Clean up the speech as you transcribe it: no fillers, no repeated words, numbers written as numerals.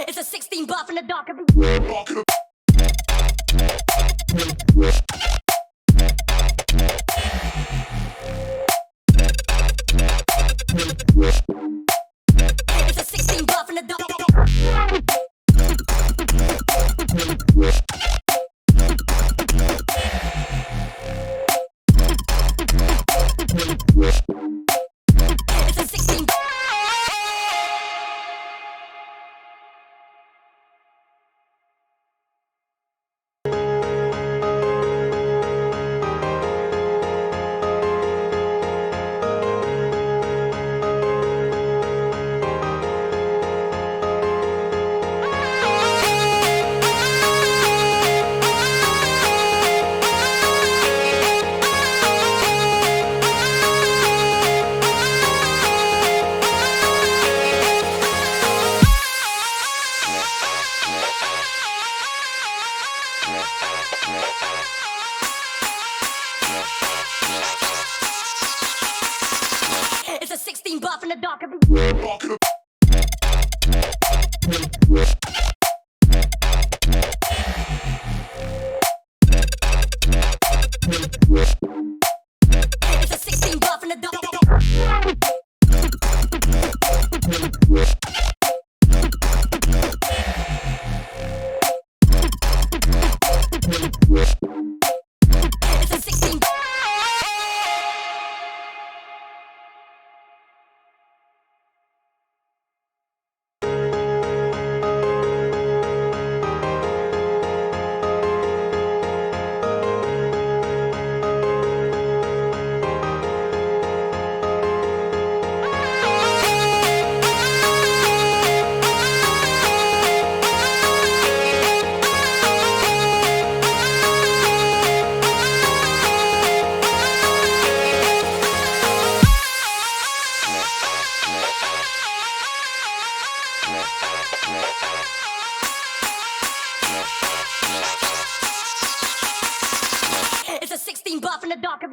It's a 16 bar from the dark of It's a 16 bar from the dark. It's a 16. It's a 16 bar from the dark of It's a 16 bar from the dark. It's a 16. It's a 16 bar from the dark of